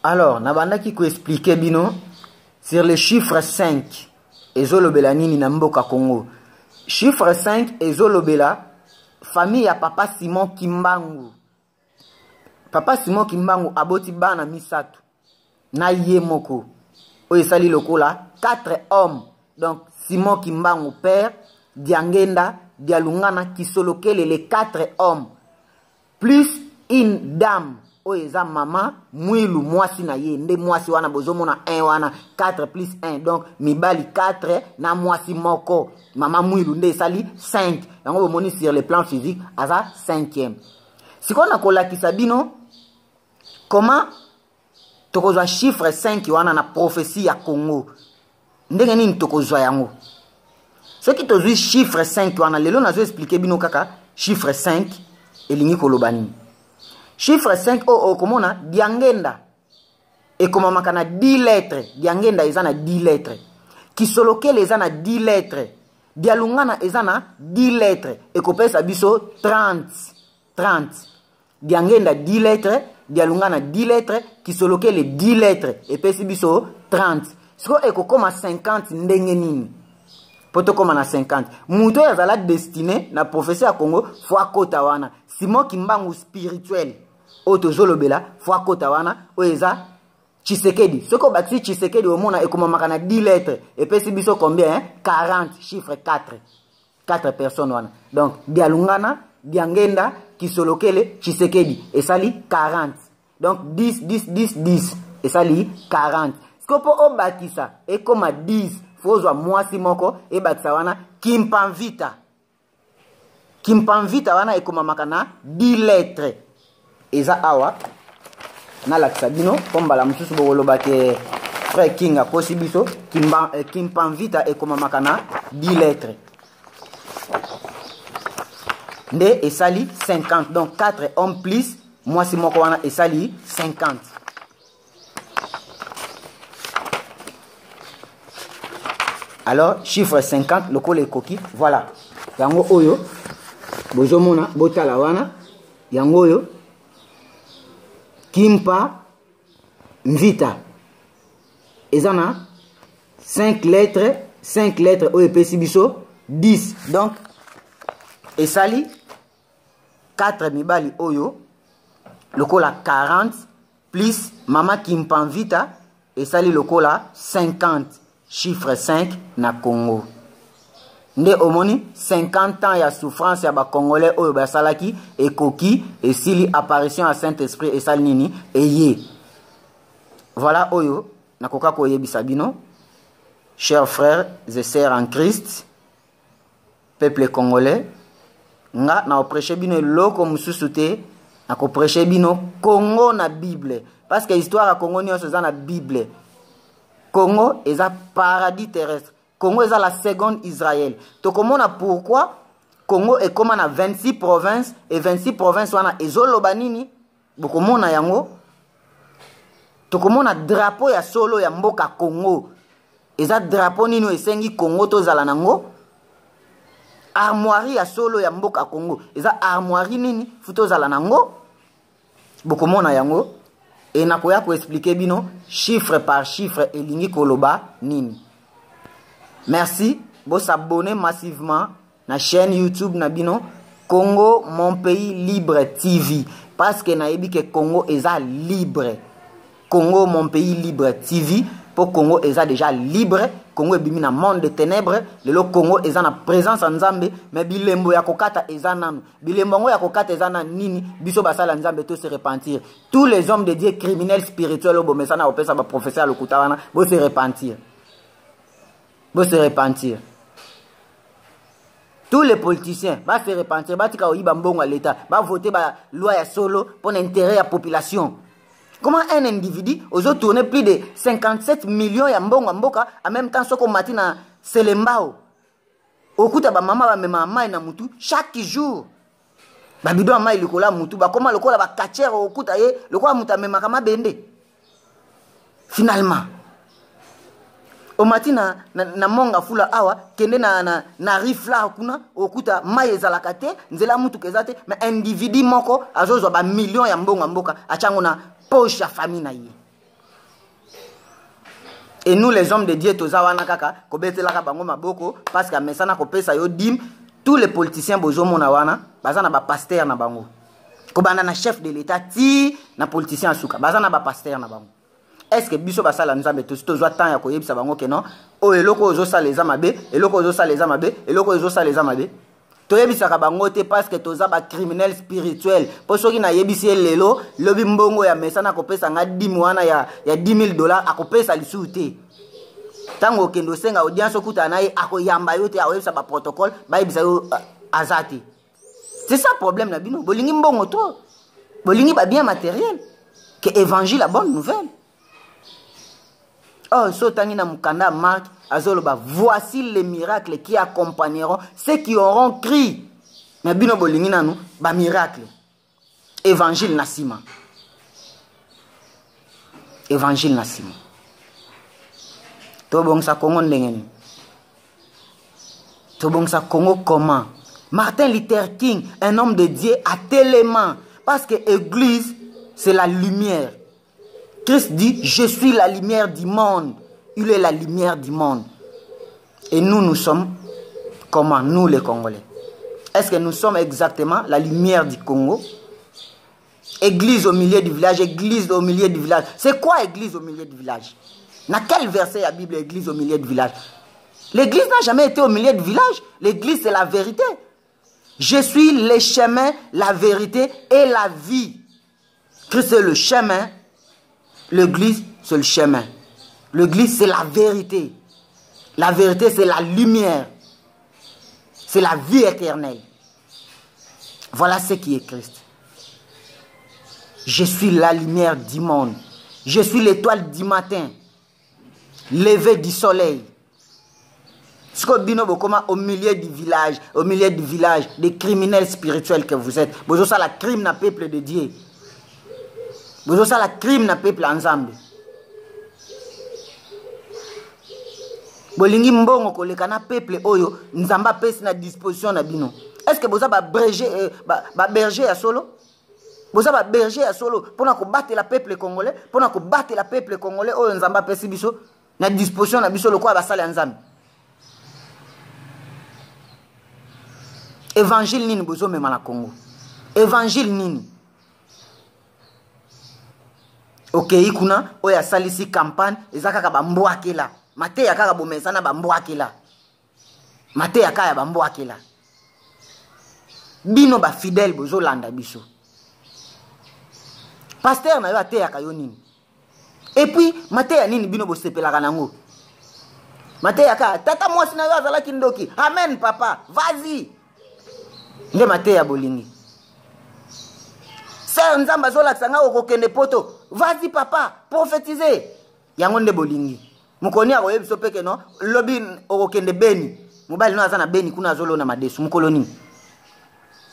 Alors, nabanda qui expliquer bino sur le chiffre 5 ezolobela nini na mboka Congo. Chiffre 5 ezolobela famille ya papa Simon Kimbangu. Papa Simon Kimbangu aboti bana misatu na yemoko. Oyo sali lokola 4 hommes. Donc Simon Kimbangu père, Diangenda, Dialungana Kisolokele les 4 hommes. Plus une dame. Oeza maman mwilu mwasi na ye nde mwasi wana bozomona 1 wana 4 plus 1 donc mibali 4 na mwasi moko maman mwilu nde sali 5 yango bomoni sur le plan physique aza 5e. Sikona kolakisa bino comment tokozwa chiffre 5 wana na prophétie ya Congo ndenge nini tokozwa yango. Ce qui tozwi chiffre 5 wana lelo nazo expliquer bino kaka chiffre 5 elingi kolobani. Chiffre 5 komona Diangenda et comme makana 10 lettres. Diangenda ezana 10 lettres. Kisolokele ezana 10 lettres. Dialungana ezana 10 lettres. Et kopesa biso 30. Diangenda 10 lettres. Dialungana 10 lettres. Kisolokele 10 lettres. Et pesi biso 30. Siko ekokoma 50 ndenge nini. Poto koma na 50. Muto yazala destiné na prophétie ya Congo fois kota wana. Simon Kimbangu spirituel. Oto zolobela fois kota wana oeza Tshisekedi. Soko bati Tshisekedi omona ekoma makana 10 lettres. Et puis biso combien 40 chiffre 4. 4 personnes wana. Donc Dialungana, Diangenda, Kisolokele, Tshisekedi et sali 40. Donc 10 et sali 40. Skopo obakisa et comme 10 fozwa mwasi moko e bakisa wana Kimpanvita. Kimpanvita wana ekoma makana 10 lettres. Eza awa na lakisa bino kombala mususu boloba ke frère King a possibiso Kimpanvita ekoma makana 10 lettres. Nde esali 50 donc 4 hommes plus mwasi moko wana esali 50. Alors chiffre 50 lokole ekoki voilà. Yango oyo bozomona botala wana yango oyo Kimpanvita ezana 5 lettres oyo epesi biso 10 donc esali 4 mibali oyo lokola 40 plus mama Kimpanvita esali lokola 50 chiffre 5 na Congo. Nde omoni 50 ans ya souffrance ya ba Congolais oyo basalaki ekoki esili apparition à Saint-Esprit esali nini eye. Voilà oyo nakoka koyebisa bino chers frères et sœurs en Christ peuple congolais nga na prêcher bino loko mususu te na ko prêcher bino Congo na Bible parce que histoire ya Congo nyonso za na Bible. Congo est un paradis terrestre. Congo est la seconde Israël. Tokomona pourquoi Congo est comme na 26 provinces et 26 provinces wana ezolobanini bokomona yango. Tokomona drapeau ya solo ya mboka Congo. Eza drapeau nino esengi Congo tozala nango. Armoirie ya solo ya mboka Congo. Eza armoirie nini futozala nango. Bokomona yango. Et nakoya ko expliquer bino chiffre par chiffre elingi koloba nini. Merci, vous s'abonnez massivement na chaîne YouTube na bino Congo mon pays libre TV parce que na ebi que Congo est libre. Congo mon pays libre TV pour Congo est déjà libre. Congo est bimi na monde de ténèbres. Le Congo est en présence en Nzambe mais bilembo ya kokata ezanam. Bilembo ya kokata ezana nini biso basala Nzambe to se repentir. Tous les hommes de Dieu criminels spirituels au bomesana opesa ba professeur lokuta wana bo se repentir. Bo se repentir. Tous les politiciens va se repentir, va tika oyiba mbongo à l'état, va voter ba loi ya solo pour l'intérêt de la population. Comment un individu ozo tourner plus de 57 millions ya mbongo mboka en même temps soko matina selembao. Okuta ba mama ba mema mai na mutu chaque jour. Ba bidon mai likola mutu ba koma lokola ba kachero okuta ye lokola muta mema kama bende. Finalement o matina na monga fula awa kende na rifla kuna okuta mai ezalaka te nzela mutu kezate mais individu moko azozwa ba millions ya mbongo mboka achango na poche ya famille na ye. Et nous les hommes de Dieu toza wana kaka ko betelaka bango maboko parce que mesana ko pesa yo dim. Tous les politiciens bozo mona wana bazana ba pasteur na bango. Ko banda na chef de l'état ti na politicien asuka bazana ba pasteur na bango. Est-ce que biso basala nzambe to zo temps ya ko yebisa bango ke non o eloko ozo sala les amabe eloko ozo sala les amabe eloko ozo sala les amabe to yebisa ka bango te parce que toza ba criminel spirituel po soki na yebisi lelo lobi mbongo ya mesana ko pesa nga 10 wana ya $10,000 akopesa lisu te tango kendo senga audience okuta na ye akoyamba yo te awebisa ba protocole ba yebisa yo azati. C'est ça le problème na bino bolingi mbongo to bolingi ba bien matériel que évangile la bonne nouvelle. Oh, Sotani na mukanda Marc azoloba, voici les miracles qui accompagneront ceux qui auront crié. Mais bino bolingi nanu ba miracle. Évangile nasima. Évangile nasima. Tobongsa Congo ndengeni. Tobongsa Congo comment? Martin Luther King, un homme de Dieu à tellement parce que l'église c'est la lumière. Christ dit, je suis la lumière du monde. Il est la lumière du monde. Et nous sommes comment? Nous les Congolais. Est-ce que nous sommes exactement la lumière du Congo? Église au milieu du village, église au milieu du village. C'est quoi église au milieu du village? Dans quel verset la Bible église au milieu du village? L'église n'a jamais été au milieu du village. L'église c'est la vérité. Je suis le chemin, la vérité et la vie. Christ c'est le chemin. L'église, c'est le chemin. L'église, c'est la vérité. La vérité, c'est la lumière. C'est la vie éternelle. Voilà ce qui est Christ. Je suis la lumière du monde. Je suis l'étoile du matin. Levé du soleil. Au milieu du village, des criminels spirituels que vous êtes. Vous avez la crime na peuple de Dieu. Vous avez la crime na peuple ensemble. Bolingi mbongo koleka na peuple oyo nzamba pesi na disposition na bino. Est-ce que vous avez berger à solo? Vous avez berger à solo pour na ko battre la peuple congolais, pour na ko battre la peuple congolais oyo nzamba pesi biso na disposition na biso lokwa basala nzambe. Évangile nini bozo mema na Congo? Évangile nini? Ok, ikuna oya salisi campagne ezaka ka bambwakela. Mate ya kaka bomesana bambwakela. Mate ya kaya bambwakela. Bino ba fidèle bozo landa biso. Pasteur na yo ate ya kayo nini? Et puis mate ya nini bino bo sepelaka nango? Mate ya ka tata mwasi na yo azalaki ndoki. Amen papa, vas-y. Nde mate ya bolingi. C'est nzamba zola tsanga okokende poto. Vas-y papa, prophétisez. Yango nde bolingi. Mukoni ako yebiso peke no, lobi okokende beni. Mobali no azana beni kuna azolo na madesu mukoloni.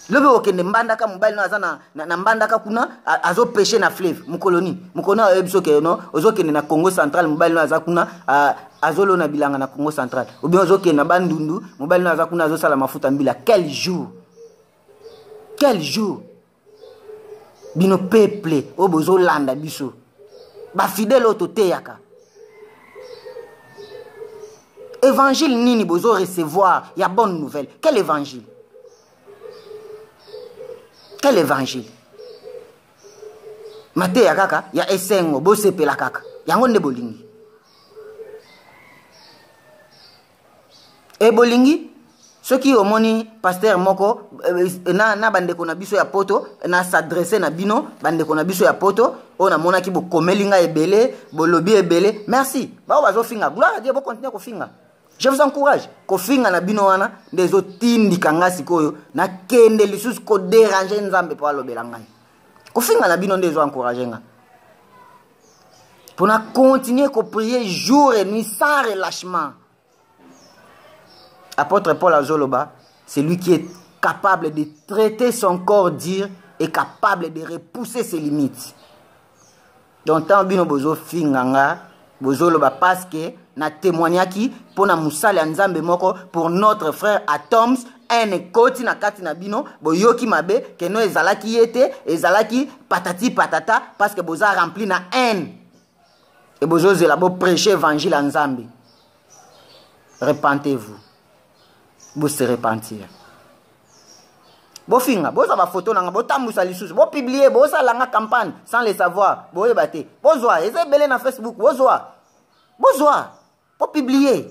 Lobi okende mbandaka mobali no azana na mbandaka kuna azo pêcher na fleuve mukoloni. Mukoni ako yebiso ke no, ozokende na Congo central mobali no azakuna azolo na bilanga na Congo central. Ou bien ozokende na bandundu, mobali no azakuna azo sala mafuta mbila. Quel jour? Quel jour? Bino peuple obozo landa biso ba fidèle otote yaka évangile nini bozo recevoir ya bonne nouvelle. Quel évangile? Quel évangile? Mate ya kaka ya esengo bo sepela kaka yango nde bolingi e bolingi. Ceux qui ont moni pasteur moko na bandeko na biso ya poto na s'adresser na bino bandeko na biso ya poto on a mona ki bo komelinga ebele bo lobi ebele merci ba bazo finga gloire à Dieu bo continuer ko finga. Je vous encourage ko finga na bino wana ndezo tindika ngasi koyo na kende lisusu ko déranger nzambe po alobela ngai ko finga na bino ndezo encourager nga pour na continuer ko prier jour et nuit sans relâchement. Apôtre Paul Azoloba, c'est lui qui est capable de traiter son corps dur et capable de repousser ses limites. Donc, tant bino bozo finganga, bozo loba parce que na témoignaki pour na musale nzambe moko pour notre frère Atoms un koti na kati na bino boyoki mabe que no ezalaki yete ezalaki patati patata parce que boza rempli na haine. et bozoze la bo prêcher évangile en Zambie. Repentez-vous. Vous se repentir. Bo finga, bo sa ba photo nanga, bo tambusa lisusu, bo publier, bo sa langa campagne sans le savoir, bo ebate. Bo zoa, eze belé na Facebook, bo zoa. Bo zoa, bo publier.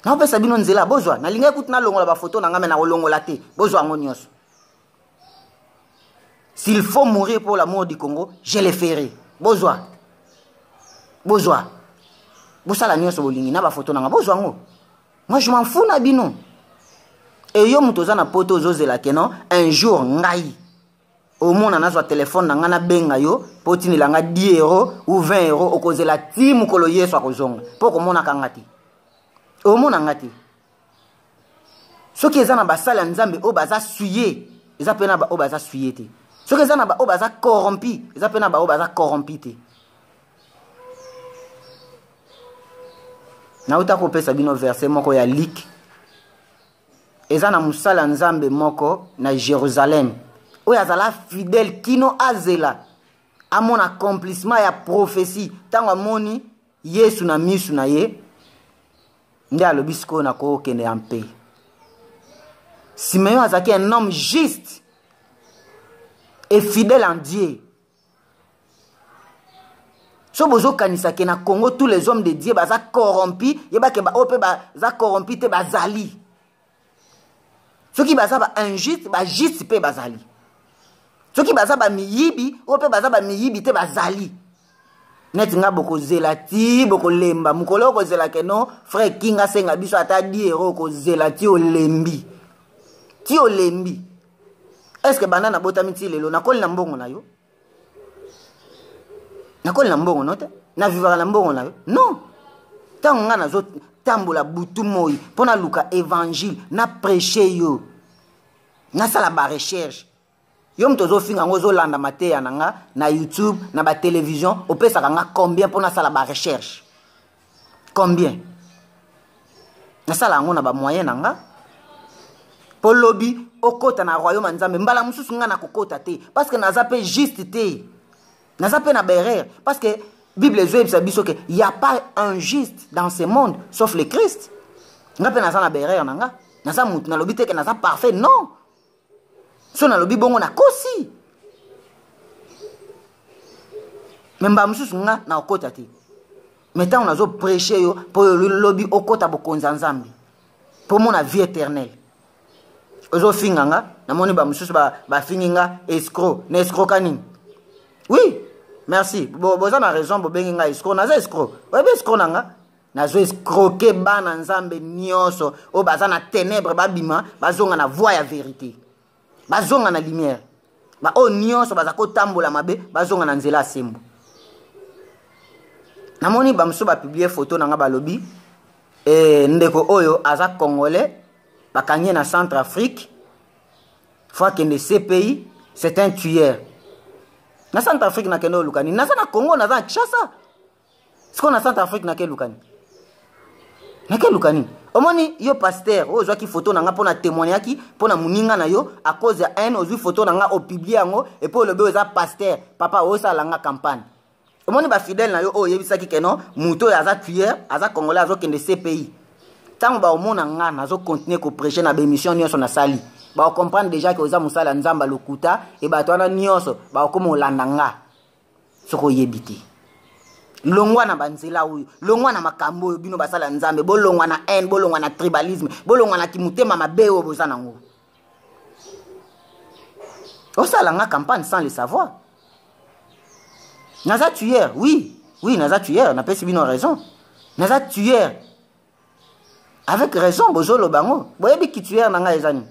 Na opesa bino nzela, bo zoa. Na linga écoute na longola ba photo nanga me na longola te. Bo zoa ngonyos. S'il faut mourir pour l'amour du Congo, je le ferai. Bo zoa. Bo zoa. Bo sa la nyos bolingi na ba photo nanga, bo zoa ngo. Moi je m'en fous na bino. Et yo mutoza na poto zozela keno un jour ngai au monde na zo téléphone nga na benga yo potini langa 10 € ou 20 € okozela ti mukolo yeso akozonga poko mona kangati au monde ngati soki ezana basala nzambe o baza suye eza pena ba o baza suye te soki ezana ba o baza corrompi eza pena ba o baza corrompi te na uta ko pesa bino verset moko ya lik ezana musala nzambe moko na Jérusalem oyo azala fidèle kino azela amona accomplissement ya prophétie tango amoni Yesu na misu na ye nde alobi sikoyo na kokende en paix. Simeon azaki un homme juste et fidèle en Dieu. So bozo kanisa ke na Congo tous les hommes de Dieu baza corrompi yeba ke ba ope baza corrompi te bazali. Ceux qui baza ba injuste ba juste pe bazali. Ceux qui baza ba miyibi ope baza ba miyibi te bazali. Net nga boko zelati boko lemba mukolo ko zelake no frère Kinga senga biso ata 10 € ko zelati o lembi. Ti o lembi. Est-ce que banana botami ti lelo na koli na mbongo na yo? Na koli na mbongo no te? Na vivara na mbongo na yo? Non. Tango nga na zo tambola butu moi pona luka évangile na prêcher yo. Na sala ba recherche. Yo mtozo finga ngozo landa mateya nanga na YouTube na ba télévision opesa kanga combien pona sala ba recherche. Combien? Na sala ngo na ba moyen nanga. Po lobby okota na royaume nzambe mbala mususu nga na kokota te parce que naza pe juste te. Naza pe na berère parce que Bible zoe biso que il y a pas un juste dans ce monde sauf le Christ. Nga pe naza na berère nanga. Naza mutu na lobby te que naza parfait non. So na lobby bongo na kosi. Memba mususu nga na okota te. Maintenant on a zo prêcher yo pour le lobby okota bokonza nzambe. Pour mon vie éternelle. Ozo finganga na moni ba mususu ba finginga escroc, na escroc kaning. Oui, merci. Boza na raison bo benginga escroc, na za escroc. Obe escroc nanga na zo escroquer bana nzambe nyonso o baza na ténèbres babima bazonga na voie ya vérité. Bazonga na lumière. Ba o nyonso baza ko tambola mabe bazonga na nzela sembo. Na moni ba mususu ba publier photo nanga ba lobi ndeko oyo aza congolais. Bakanye na Centrafrique, fois que de ces pays, c'est un tueur. Na Centrafrique na keno lukani, na na Congo na za Kinshasa. Siko na Centrafrique na ke lukani. Na ke lukani. Omoni yo pasteur, o zwa ki photo na nga pona témoigner ki, pona muninga na yo à cause ya un ozu photo na nga o publier ngo et pour le be za pasteur, papa o sa langa campagne. Omoni ba fidèle na yo o yebisa ki keno muto ya za tueur, aza congolais azo kende ces pays. Tant ba omona nga nazo continuer ko prêcher na bémission nyonso na sali ba comprendre déjà que oza musala nzamba lokuta et ba twana nyonso ba komo olanda nga soko yebiti longwa na banzela uyu longwa na makambo oyo bino basala nzambe bolongwa na haine bolongwa na tribalisme bolongwa na kimutema mabe oyo boza nango osala nga campagne sans le savoir naza tueur oui naza tueur na pesi bino raison naza tueur. Avec raison, bozo lo bango. Boyebi ki tuer nanga ezani.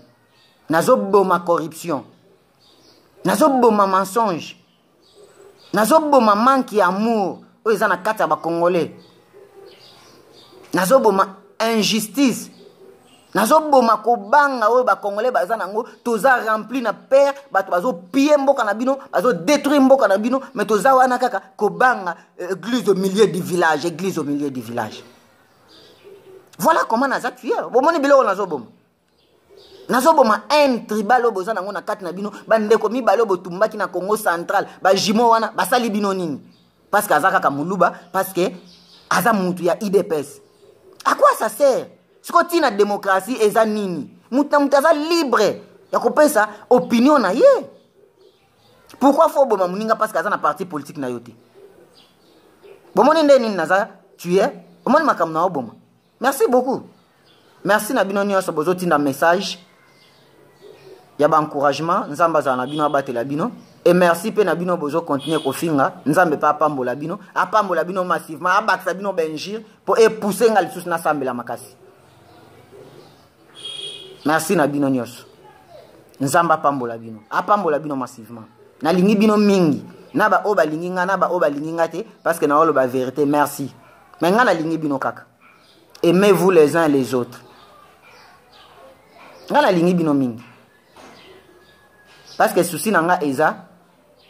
Nazo boma corruption. Nazo boma mensonge. Nazo boma manque d'amour. O ezana kata ba congolais. Nazo boma injustice. Nazo boma ko banga o ba congolais bazana ngo toza rempli na père, bato bazo piller mboka na bino, bazo détruire mboka na bino, mais toza wana kaka ko banga église au milieu du village, église au milieu du village. Voilà comment naza tueur. Bomoni bilo nazo boma. Nazo boma un tribal oboza nango na kati na bino bande ko mibalo botumbaki na Congo central ba jimo wana basali bino nini. parce que Azaka Kamuluba, parce que Azamutu ya IDPS. À quoi ça sert? Ce qu'on dit la démocratie et ça nini. Mutaza libre. Ya kopé ça opinion na ye. Pourquoi faut boma muninga parce que Azana parti politique na yote. Bomoni ndeni naza tu es. Omoni makam na oboma. Merci beaucoup. Merci na bino nyonso bozoti na message. Ya ba encouragement, nzamba za na bino abatela bino. Et merci pe na bino bozo continuer ko finga, nzambe pa pambola bino, apambola bino massivement, abaksa bino benjir pour pousser ngal sous na sambela makasi. Merci na bino nyonso. Nzamba pambola bino, apambola bino massivement. Na lingi bino mingi, na ba oba lingi nga na ba oba lingi ngate parce que na olo ba vérité, merci. Mais nga na lingi bino kaka. Aimez-vous les uns les autres. Nga na lingi bino mingi. Parce que souci nanga eza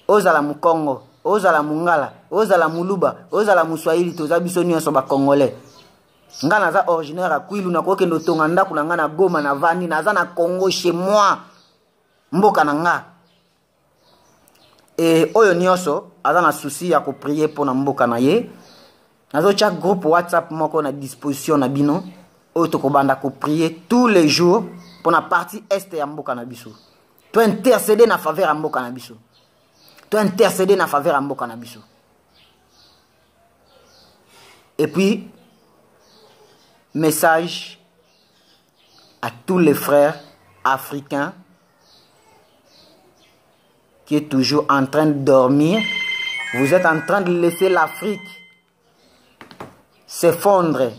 ozala mu Congo, ozala mungala, ozala muluba, ozala muswahili toza biso nyonso ba congolais. Nga naza originaire à Kwilu na koke ndo tonga ndaku na nga na Goma na Vani naza na Congo chez moi. Mboka nanga. Et oyo nyonso aza na souci ya ko prier pour na mboka na ye. Nazo chaque groupe WhatsApp moko na disposition na bino oyo to ko banda ko prier tous les jours pour la partie est ya mboka na biso. Tu intercéder na faveur à mboka na biso. Tu intercéder na faveur à mboka na biso. Et puis message à tous les frères africains qui est toujours en train de dormir. Vous êtes en train de laisser l'Afrique s'effondrer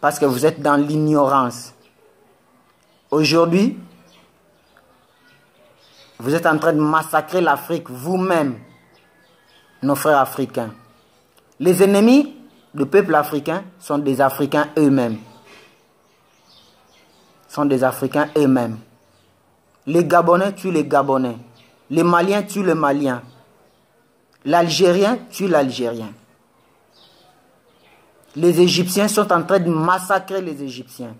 parce que vous êtes dans l'ignorance. Aujourd'hui, vous êtes en train de massacrer l'Afrique vous-même, nos frères africains. Les ennemis du peuple africain sont des Africains eux-mêmes. Sont des Africains eux-mêmes. Les Gabonais tuent les Gabonais. Les Maliens tuent les Maliens. L'Algérien tue l'Algérien. Les Égyptiens sont en train de massacrer les Égyptiens.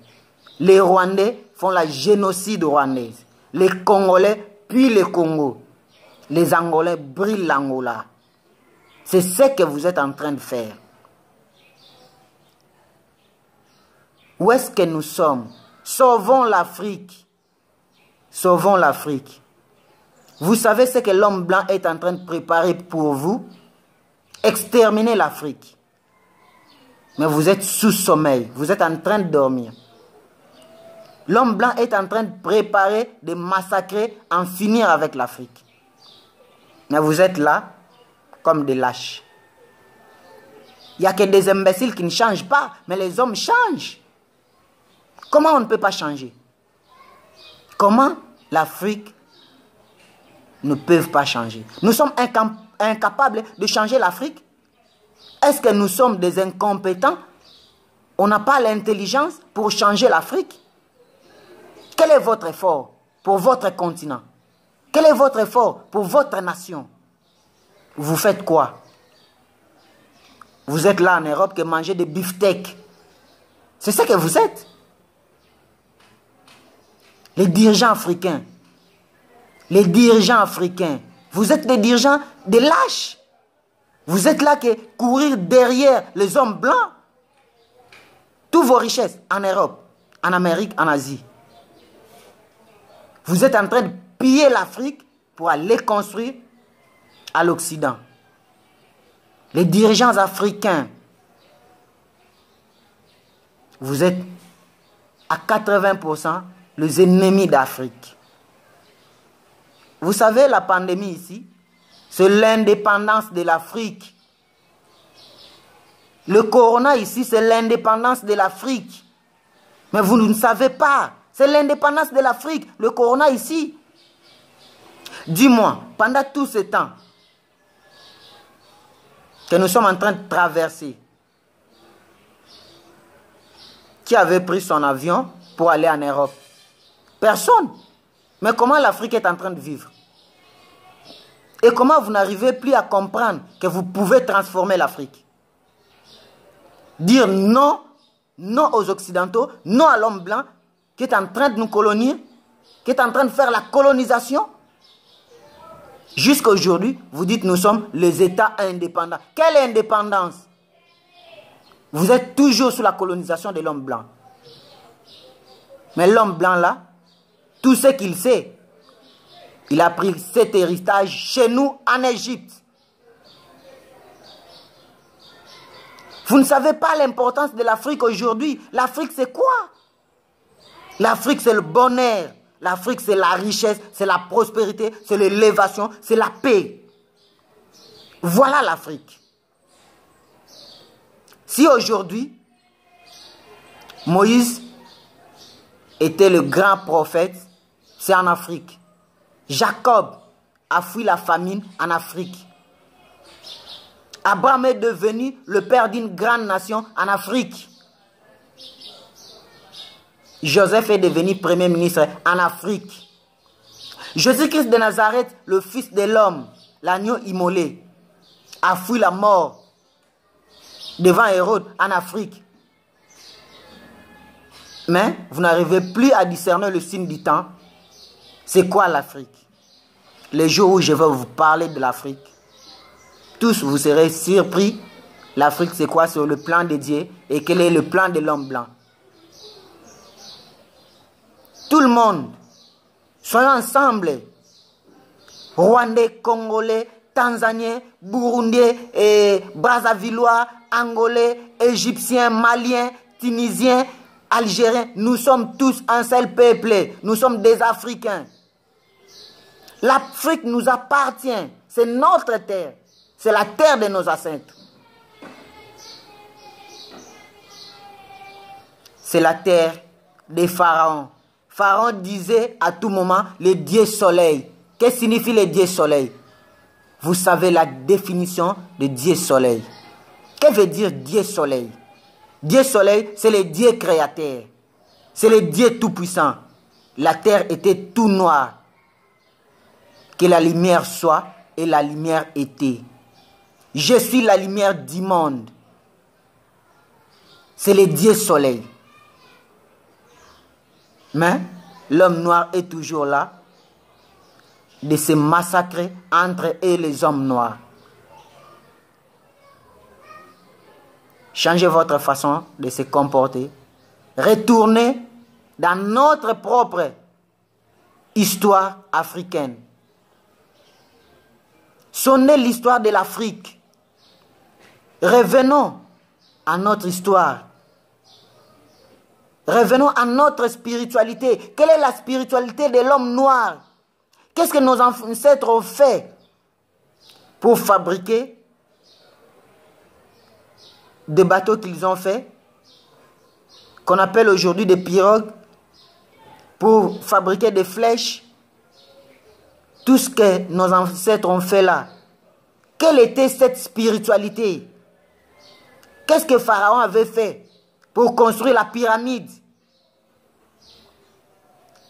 Les Rwandais font la génocide rwandaise. Les Congolais puis le Congo. Les Angolais brûlent l'Angola. C'est ce que vous êtes en train de faire. Où est-ce que nous sommes? Sauvons l'Afrique. Sauvons l'Afrique. Vous savez ce que l'homme blanc est en train de préparer pour vous? Exterminer l'Afrique. Mais vous êtes sous sommeil. Vous êtes en train de dormir. L'homme blanc est en train de préparer, de massacrer, en finir avec l'Afrique. Mais vous êtes là comme des lâches. Il n'y a que des imbéciles qui ne changent pas, mais les hommes changent. Comment on ne peut pas changer? Comment l'Afrique ne peut pas changer? Nous sommes incapables de changer l'Afrique? Est-ce que nous sommes des incompétents? On n'a pas l'intelligence pour changer l'Afrique? Quel est votre effort pour votre continent? Quel est votre effort pour votre nation? Vous faites quoi? Vous êtes là en Europe que manger des beefsteaks. C'est ce que vous êtes. Les dirigeants africains. Les dirigeants africains. Vous êtes des dirigeants des lâches. Vous êtes là que courir derrière les hommes blancs. Toutes vos richesses en Europe, en Amérique, en Asie. Vous êtes en train de piller l'Afrique pour aller construire à l'Occident. Les dirigeants africains, vous êtes à 80% les ennemis d'Afrique. Vous savez, la pandémie ici, c'est l'indépendance de l'Afrique. Le corona ici, c'est l'indépendance de l'Afrique. Mais vous ne savez pas. C'est l'indépendance de l'Afrique, le corona ici. Dis-moi, pendant tout ce temps que nous sommes en train de traverser, qui avait pris son avion pour aller en Europe? Personne. Mais comment l'Afrique est en train de vivre? Et comment vous n'arrivez plus à comprendre que vous pouvez transformer l'Afrique? Dire non, non aux Occidentaux, non à l'homme blanc, qui est en train de nous coloniser, qui est en train de faire la colonisation. Jusqu'à aujourd'hui, vous dites nous sommes les États indépendants. Quelle indépendance? Vous êtes toujours sous la colonisation de l'homme blanc. Mais l'homme blanc là, tout ce qu'il sait, il a pris cet héritage chez nous en Égypte. Vous ne savez pas l'importance de l'Afrique aujourd'hui. L'Afrique c'est quoi? L'Afrique c'est le bonheur. L'Afrique c'est la richesse, c'est la prospérité, c'est l'élévation, c'est la paix. Voilà l'Afrique. Si aujourd'hui, Moïse était le grand prophète, c'est en Afrique. Jacob a fui la famine en Afrique. Abraham est devenu le père d'une grande nation en Afrique. Joseph est devenu premier ministre en Afrique. Jésus-Christ de Nazareth, le fils de l'homme, l'agneau immolé, a fui la mort devant Hérode en Afrique. Mais vous n'arrivez plus à discerner le signe du temps. C'est quoi l'Afrique? Les jours où je vais vous parler de l'Afrique, tous vous serez surpris. L'Afrique c'est quoi sur le plan de Dieu et quel est le plan de l'homme blanc? Tout le monde, soyons ensemble. Rwandais, Congolais, Tanzaniens, Burundais, Brazzavillois, Angolais, Égyptiens, Maliens, Tunisiens, Algériens. Nous sommes tous un seul peuple. Nous sommes des Africains. L'Afrique nous appartient. C'est notre terre. C'est la terre de nos ancêtres. C'est la terre des pharaons. Pharaon disait à tout moment le Dieu soleil. Qu'est-ce que signifie le Dieu soleil? Vous savez la définition de Dieu soleil. Que veut dire Dieu soleil? Dieu soleil, c'est le Dieu créateur. C'est le Dieu tout-puissant. La terre était tout noire. Que la lumière soit et la lumière était. Je suis la lumière du monde. C'est le Dieu soleil. Mais l'homme noir est toujours là de se massacrer entre eux et les hommes noirs. Changez votre façon de se comporter. Retournez dans notre propre histoire africaine. Sonnez l'histoire de l'Afrique. Revenons à notre histoire. Revenons à notre spiritualité. Quelle est la spiritualité de l'homme noir? Qu'est-ce que nos ancêtres ont fait pour fabriquer des bateaux qu'ils ont fait, qu'on appelle aujourd'hui des pirogues, pour fabriquer des flèches? Tout ce que nos ancêtres ont fait là. Quelle était cette spiritualité? Qu'est-ce que Pharaon avait fait pour construire la pyramide?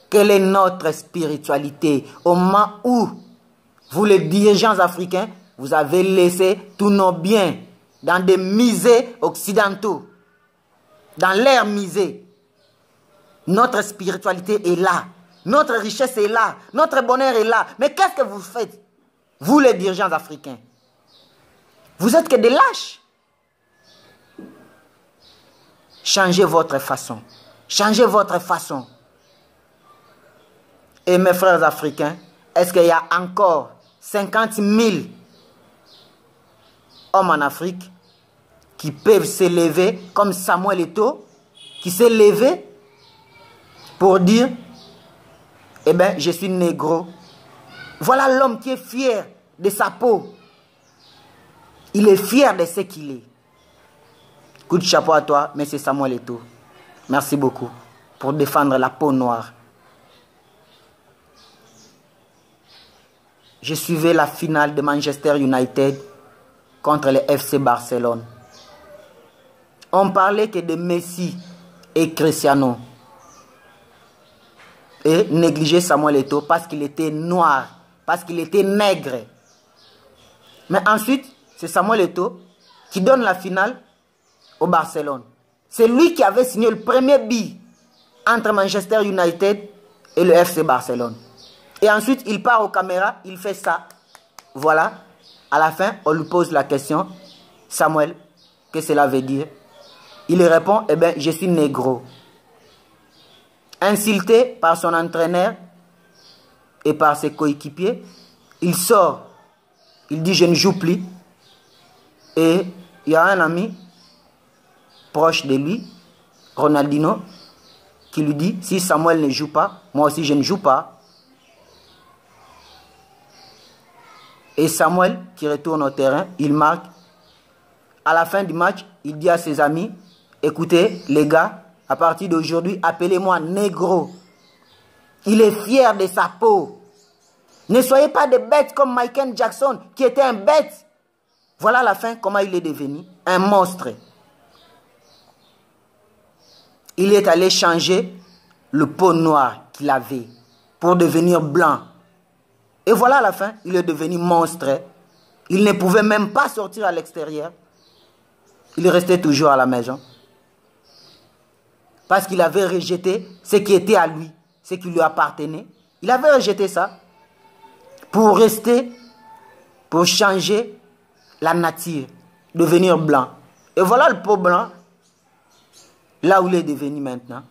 Quelle est notre spiritualité au moment où vous, les dirigeants africains, vous avez laissé tous nos biens dans des musées occidentaux, dans leurs musées? Notre spiritualité est là, notre richesse est là, notre bonheur est là. Mais qu'est-ce que vous faites, vous les dirigeants africains? Vous êtes que des lâches. Changez votre façon. Changez votre façon. Et mes frères africains, est-ce qu'il y a encore 50 000 hommes en Afrique qui peuvent s'élever comme Samuel Eto'o, qui s'est levé pour dire, eh bien, je suis négro. Voilà l'homme qui est fier de sa peau. Il est fier de ce qu'il est. Coup de chapeau à toi, M. Samuel Eto'o. Merci beaucoup pour défendre la peau noire. Je suivais la finale de Manchester United contre le FC Barcelone. On parlait que de Messi et Cristiano. Et négligeait Samuel Eto'o parce qu'il était noir, parce qu'il était nègre. Mais ensuite, c'est Samuel Eto'o qui donne la finale au Barcelone. C'est lui qui avait signé le premier billet entre Manchester United et le FC Barcelone. Et ensuite, il part aux caméras, il fait ça. Voilà, à la fin, on lui pose la question, Samuel, qu'est-ce que cela veut dire? Il répond, eh bien, je suis négro. Insulté par son entraîneur et par ses coéquipiers, il sort. Il dit, je ne joue plus. Et il y a un ami proche de lui, Ronaldinho, qui lui dit, si Samuel ne joue pas, moi aussi je ne joue pas. Et Samuel, qui retourne au terrain, il marque. À la fin du match, il dit à ses amis, écoutez les gars, à partir d'aujourd'hui, appelez-moi négro. Il est fier de sa peau. Ne soyez pas des bêtes comme Michael Jackson, qui était un bête. Voilà à la fin comment il est devenu un monstre. Il est allé changer le peau noire qu'il avait pour devenir blanc. Et voilà à la fin, il est devenu monstre. Il ne pouvait même pas sortir à l'extérieur. Il restait toujours à la maison. Parce qu'il avait rejeté ce qui était à lui, ce qui lui appartenait. Il avait rejeté ça pour rester, pour changer la nature, devenir blanc. Et voilà le peau blanc, là où il est devenu maintenant.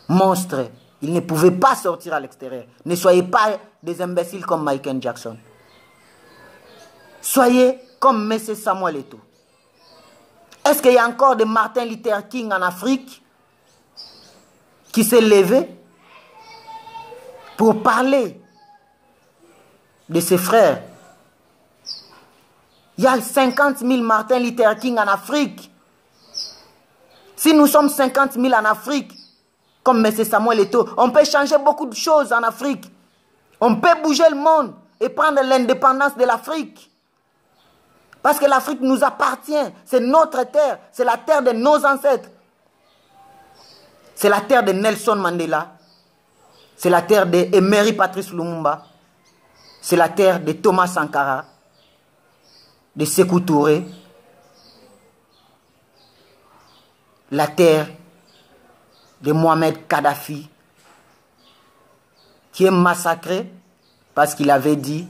Monstre. Il ne pouvait pas sortir à l'extérieur. Ne soyez pas des imbéciles comme Michael Jackson. Soyez comme M. Samuel Eto'o. Est-ce qu'il y a encore des Martin Luther King en Afrique qui s'est levé pour parler de ses frères? Il y a 50 000 Martin Luther King en Afrique. Si nous sommes 50 000 en Afrique, comme M. Samuel Eto'o, on peut changer beaucoup de choses en Afrique. On peut bouger le monde et prendre l'indépendance de l'Afrique. Parce que l'Afrique nous appartient. C'est notre terre. C'est la terre de nos ancêtres. C'est la terre de Nelson Mandela. C'est la terre de Emery Patrice Lumumba. C'est la terre de Thomas Sankara, de Sékou Touré. La terre de Mohamed Kadhafi, qui est massacré parce qu'il avait dit,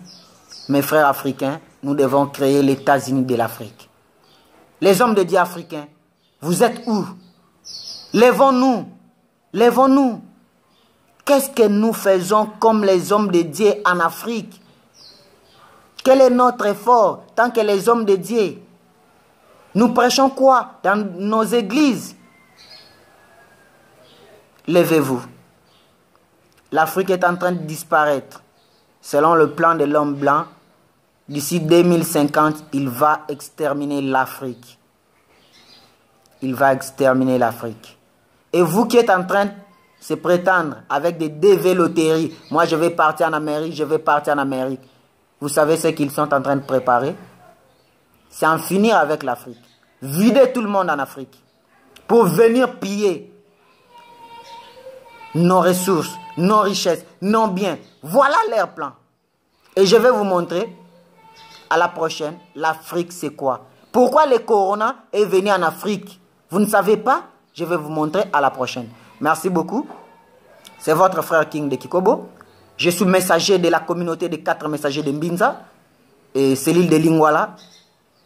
mes frères africains, nous devons créer les États-Unis de l'Afrique. Les hommes de Dieu africains, vous êtes où? Lèvons-nous, lèvons-nous. Qu'est-ce que nous faisons comme les hommes de Dieu en Afrique? Quel est notre effort tant que les hommes de Dieu? Nous prêchons quoi dans nos églises? Levez-vous. L'Afrique est en train de disparaître. Selon le plan de l'homme blanc, d'ici 2050, il va exterminer l'Afrique. Il va exterminer l'Afrique. Et vous qui êtes en train de se prétendre avec des DV loteries, moi je vais partir en Amérique, je vais partir en Amérique. Vous savez ce qu'ils sont en train de préparer? C'est en finir avec l'Afrique. Vider tout le monde en Afrique. Pour venir piller nos ressources, nos richesses, nos biens. Voilà leur plan. Et je vais vous montrer à la prochaine, l'Afrique c'est quoi? Pourquoi le corona est venu en Afrique? Vous ne savez pas? Je vais vous montrer à la prochaine. Merci beaucoup. C'est votre frère King de Kikobo. Je suis messager de la communauté des 4 messagers de Mbinza. Et c'est l'île de Lingwala.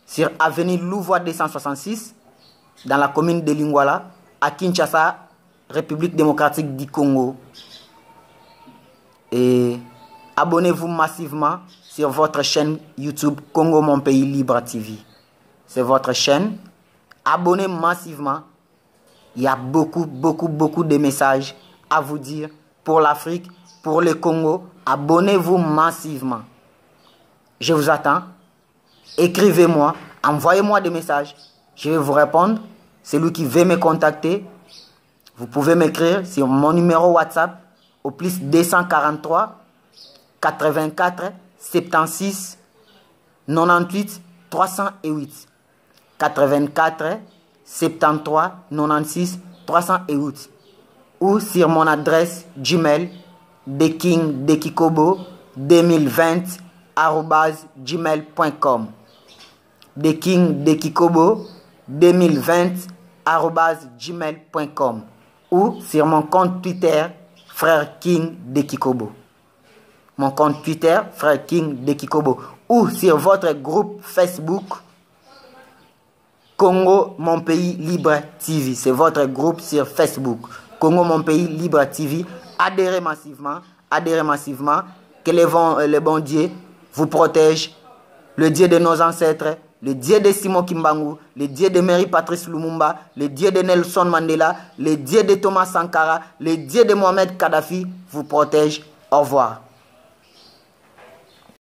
Sur avenue Louvois 266. Dans la commune de Lingwala. À Kinshasa, République démocratique du Congo. Et abonnez-vous massivement sur votre chaîne YouTube Congo Mon Pays Libre TV. C'est votre chaîne. Abonnez massivement. Il y a beaucoup de messages à vous dire pour l'Afrique, pour le Congo. Abonnez-vous massivement. Je vous attends. Écrivez-moi, envoyez-moi des messages. Je vais vous répondre. Celui qui veut me contacter, vous pouvez m'écrire sur mon numéro WhatsApp au plus 243 84 76 98 308. 84 73 96 308. Ou sur mon adresse Gmail dekingdekikobo2020@gmail.com. dekingdekikobo2020@gmail.com. Ou sur mon compte Twitter Frère King de Kikobo. Mon compte Twitter Frère King de Kikobo. ou sur votre groupe Facebook Congo Mon Pays Libre TV. C'est votre groupe sur Facebook Congo Mon Pays Libre TV. Adhérez massivement. Que le bon Dieu vous protège. Le Dieu de nos ancêtres, le Dieu de Simon Kimbangu, le Dieu de Mary Patrice Lumumba, le Dieu de Nelson Mandela, le Dieu de Thomas Sankara, le Dieu de Mohamed Kadhafi vous protège. Au revoir.